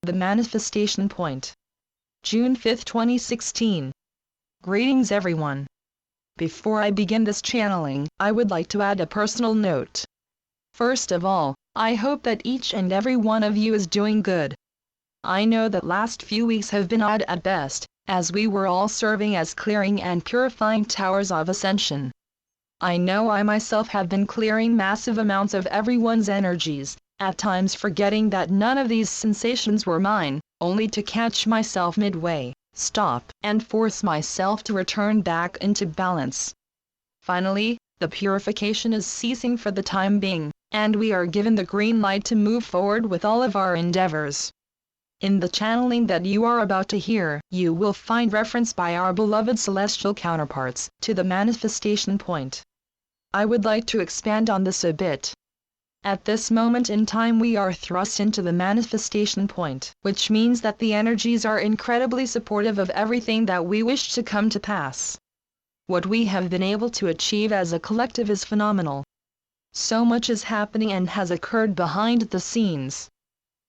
The Manifestation Point. June 5, 2016. Greetings everyone. Before I begin this channeling, I would like to add a personal note. First of all, I hope that each and every one of you is doing good. I know that last few weeks have been odd at best, as we were all serving as clearing and purifying towers of ascension. I know I myself have been clearing massive amounts of everyone's energies, at times forgetting that none of these sensations were mine, only to catch myself midway, stop, and force myself to return back into balance. Finally, the purification is ceasing for the time being, and we are given the green light to move forward with all of our endeavors. In the channeling that you are about to hear, you will find reference by our beloved celestial counterparts to the manifestation point. I would like to expand on this a bit. At this moment in time we are thrust into the manifestation point, which means that the energies are incredibly supportive of everything that we wish to come to pass. What we have been able to achieve as a collective is phenomenal. So much is happening and has occurred behind the scenes.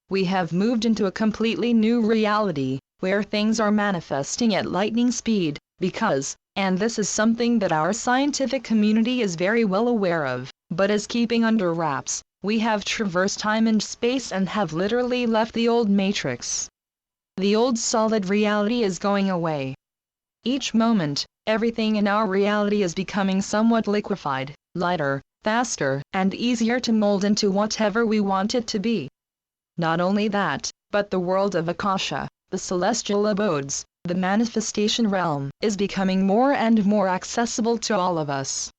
We have moved into a completely new reality, where things are manifesting at lightning speed, because, and this is something that our scientific community is very well aware of, but is keeping under wraps, we have traversed time and space and have literally left the old matrix. The old solid reality is going away. Each moment, everything in our reality is becoming somewhat liquefied, lighter, faster, and easier to mold into whatever we want it to be. Not only that, but the world of Akasha, the celestial abodes, the manifestation realm, is becoming more and more accessible to all of us.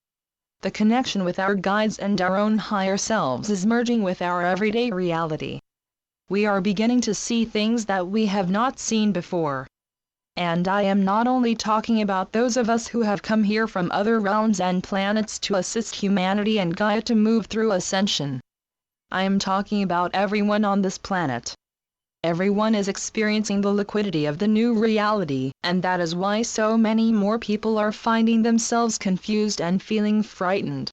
The connection with our guides and our own higher selves is merging with our everyday reality. We are beginning to see things that we have not seen before. And I am not only talking about those of us who have come here from other realms and planets to assist humanity and Gaia to move through ascension. I am talking about everyone on this planet. Everyone is experiencing the liquidity of the new reality, and that is why so many more people are finding themselves confused and feeling frightened.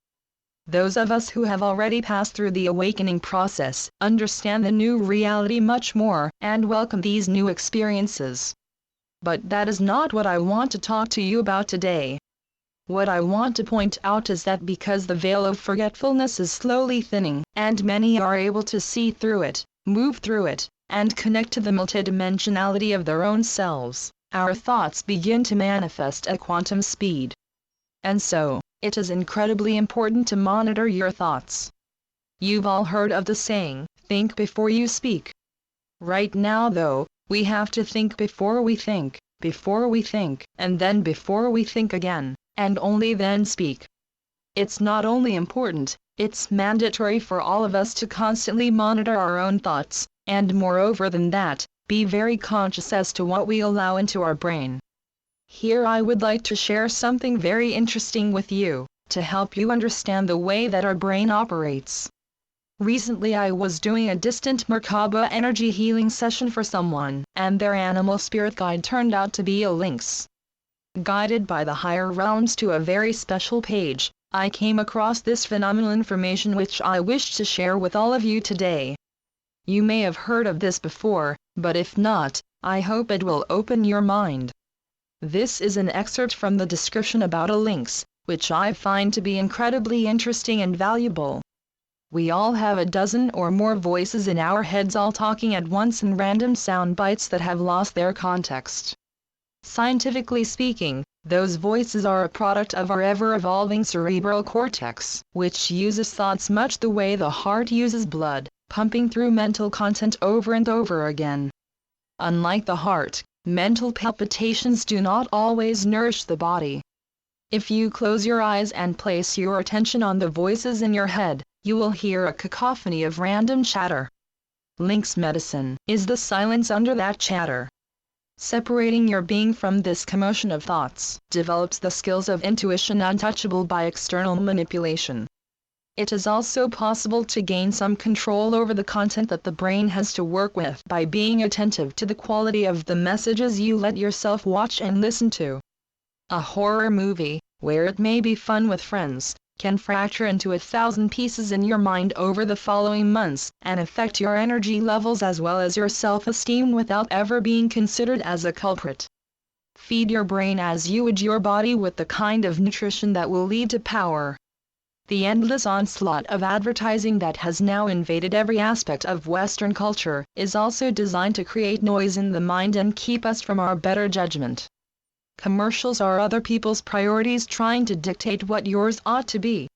Those of us who have already passed through the awakening process understand the new reality much more and welcome these new experiences. But that is not what I want to talk to you about today. What I want to point out is that because the veil of forgetfulness is slowly thinning, and many are able to see through it, move through it, and connect to the multidimensionality of their own selves, our thoughts begin to manifest at quantum speed. And so, it is incredibly important to monitor your thoughts. You've all heard of the saying, think before you speak. Right now though, we have to think before we think, and then before we think again, and only then speak. It's not only important, it's mandatory for all of us to constantly monitor our own thoughts, and moreover than that, be very conscious as to what we allow into our brain. Here I would like to share something very interesting with you, to help you understand the way that our brain operates. Recently I was doing a distant Merkaba energy healing session for someone, and their animal spirit guide turned out to be a lynx. Guided by the higher realms to a very special page, I came across this phenomenal information which I wish to share with all of you today. You may have heard of this before, but if not, I hope it will open your mind. This is an excerpt from the description about a lynx, which I find to be incredibly interesting and valuable. We all have a dozen or more voices in our heads all talking at once in random sound bites that have lost their context. Scientifically speaking, those voices are a product of our ever-evolving cerebral cortex, which uses thoughts much the way the heart uses blood, pumping through mental content over and over again. Unlike the heart, mental palpitations do not always nourish the body. If you close your eyes and place your attention on the voices in your head, you will hear a cacophony of random chatter. Lynx medicine is the silence under that chatter. Separating your being from this commotion of thoughts develops the skills of intuition untouchable by external manipulation. It is also possible to gain some control over the content that the brain has to work with by being attentive to the quality of the messages you let yourself watch and listen to. A horror movie, where it may be fun with friends, can fracture into 1,000 pieces in your mind over the following months and affect your energy levels as well as your self-esteem without ever being considered as a culprit. Feed your brain as you would your body with the kind of nutrition that will lead to power. The endless onslaught of advertising that has now invaded every aspect of Western culture is also designed to create noise in the mind and keep us from our better judgment. Commercials are other people's priorities trying to dictate what yours ought to be.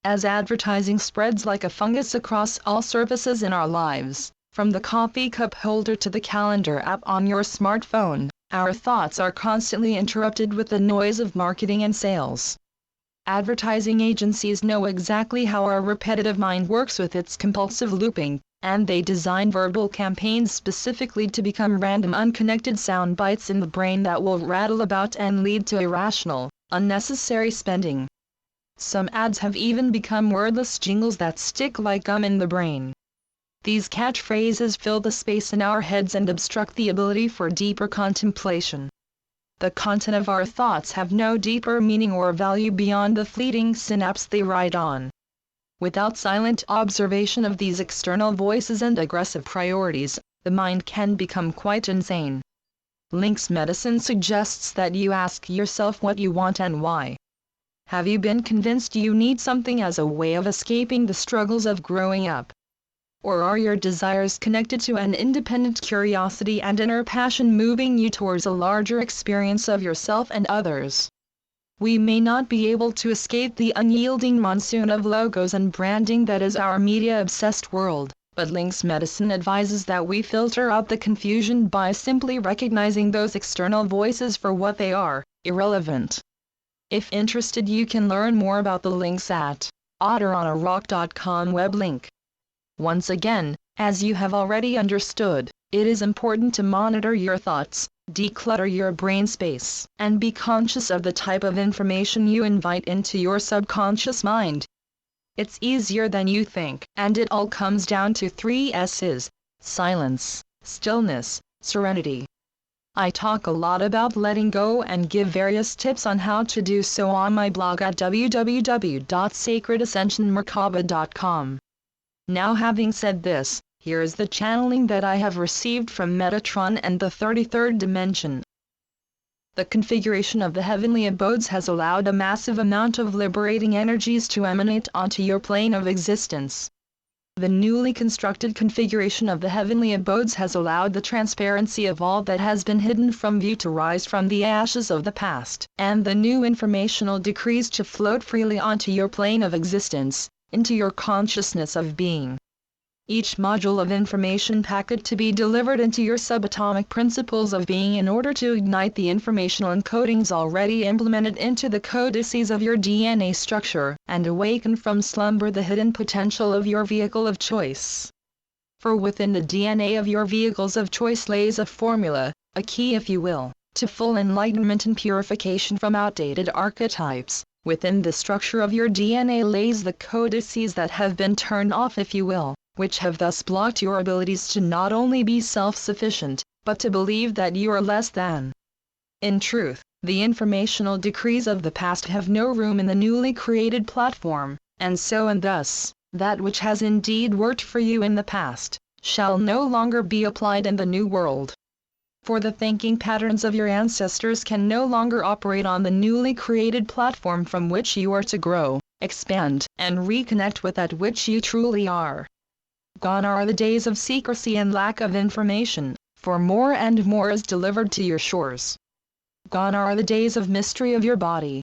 As advertising spreads like a fungus across all surfaces in our lives, from the coffee cup holder to the calendar app on your smartphone, our thoughts are constantly interrupted with the noise of marketing and sales. Advertising agencies know exactly how our repetitive mind works with its compulsive looping, and they design verbal campaigns specifically to become random unconnected sound bites in the brain that will rattle about and lead to irrational, unnecessary spending. Some ads have even become wordless jingles that stick like gum in the brain. These catchphrases fill the space in our heads and obstruct the ability for deeper contemplation. The content of our thoughts have no deeper meaning or value beyond the fleeting synapse they ride on. Without silent observation of these external voices and aggressive priorities, the mind can become quite insane. Lynx medicine suggests that you ask yourself what you want and why. Have you been convinced you need something as a way of escaping the struggles of growing up? Or are your desires connected to an independent curiosity and inner passion moving you towards a larger experience of yourself and others? We may not be able to escape the unyielding monsoon of logos and branding that is our media-obsessed world, but Lynx medicine advises that we filter out the confusion by simply recognizing those external voices for what they are, irrelevant. If interested, you can learn more about the Lynx at otteronarock.com web link. Once again, as you have already understood, it is important to monitor your thoughts, declutter your brain space, and be conscious of the type of information you invite into your subconscious mind. It's easier than you think, and it all comes down to 3 S's: silence, stillness, serenity. I talk a lot about letting go and give various tips on how to do so on my blog at www.sacredascensionmerkaba.com. Now, having said this, here is the channeling that I have received from Metatron and the 33rd dimension. The configuration of the heavenly abodes has allowed a massive amount of liberating energies to emanate onto your plane of existence. The newly constructed configuration of the heavenly abodes has allowed the transparency of all that has been hidden from view to rise from the ashes of the past, and the new informational decrees to float freely onto your plane of existence, into your consciousness of being. Each module of information packet to be delivered into your subatomic principles of being in order to ignite the informational encodings already implemented into the codices of your DNA structure and awaken from slumber the hidden potential of your vehicle of choice. For within the DNA of your vehicles of choice lays a formula, a key if you will, to full enlightenment and purification from outdated archetypes. Within the structure of your DNA lays the codices that have been turned off if you will, which have thus blocked your abilities to not only be self-sufficient, but to believe that you are less than. In truth, the informational decrees of the past have no room in the newly created platform, and so and thus, that which has indeed worked for you in the past, shall no longer be applied in the new world. For the thinking patterns of your ancestors can no longer operate on the newly created platform from which you are to grow, expand, and reconnect with that which you truly are. Gone are the days of secrecy and lack of information, for more and more is delivered to your shores. Gone are the days of mystery of your body.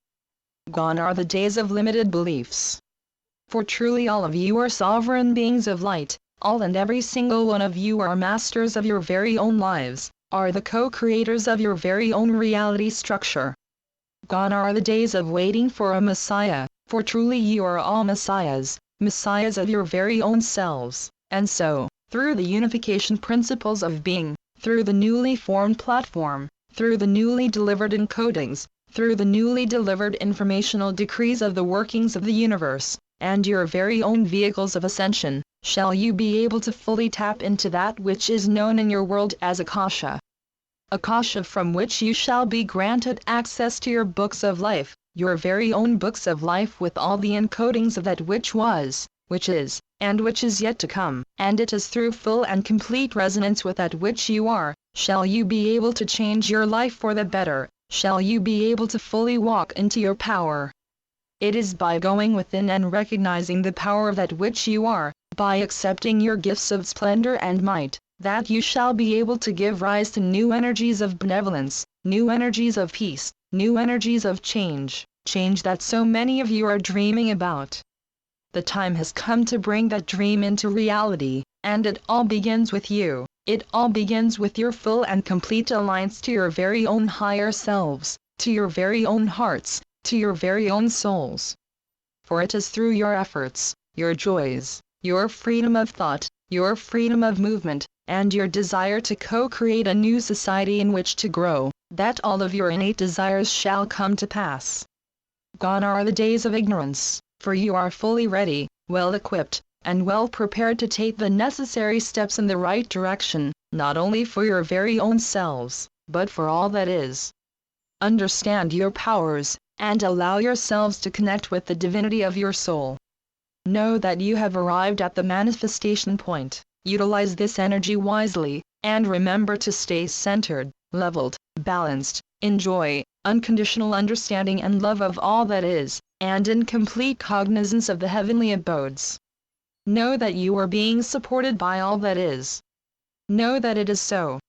Gone are the days of limited beliefs. For truly all of you are sovereign beings of light, all and every single one of you are masters of your very own lives, are the co-creators of your very own reality structure. Gone are the days of waiting for a Messiah, for truly you are all Messiahs, Messiahs of your very own selves, and so, through the unification principles of being, through the newly formed platform, through the newly delivered encodings, through the newly delivered informational decrees of the workings of the universe, and your very own vehicles of ascension, shall you be able to fully tap into that which is known in your world as Akasha. Akasha, from which you shall be granted access to your books of life, your very own books of life with all the encodings of that which was, which is, and which is yet to come, and it is through full and complete resonance with that which you are, shall you be able to change your life for the better, shall you be able to fully walk into your power. It is by going within and recognizing the power of that which you are, by accepting your gifts of splendor and might, that you shall be able to give rise to new energies of benevolence, new energies of peace, new energies of change, change that so many of you are dreaming about. The time has come to bring that dream into reality, and it all begins with you. It all begins with your full and complete alliance to your very own higher selves, to your very own hearts, to your very own souls. For it is through your efforts, your joys, your freedom of thought, your freedom of movement, and your desire to co-create a new society in which to grow, that all of your innate desires shall come to pass. Gone are the days of ignorance, for you are fully ready, well equipped, and well prepared to take the necessary steps in the right direction, not only for your very own selves, but for all that is. Understand your powers, and allow yourselves to connect with the divinity of your soul. Know that you have arrived at the manifestation point. Utilize this energy wisely, and remember to stay centered, leveled, balanced, enjoy unconditional understanding and love of all that is, and in complete cognizance of the heavenly abodes. Know that you are being supported by all that is. Know that it is so.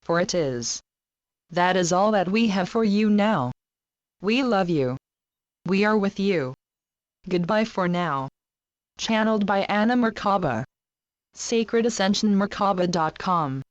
For it is. That is all that we have for you now. We love you. We are with you. Goodbye for now. Channeled by Anna Merkaba. SacredAscensionMerkaba.com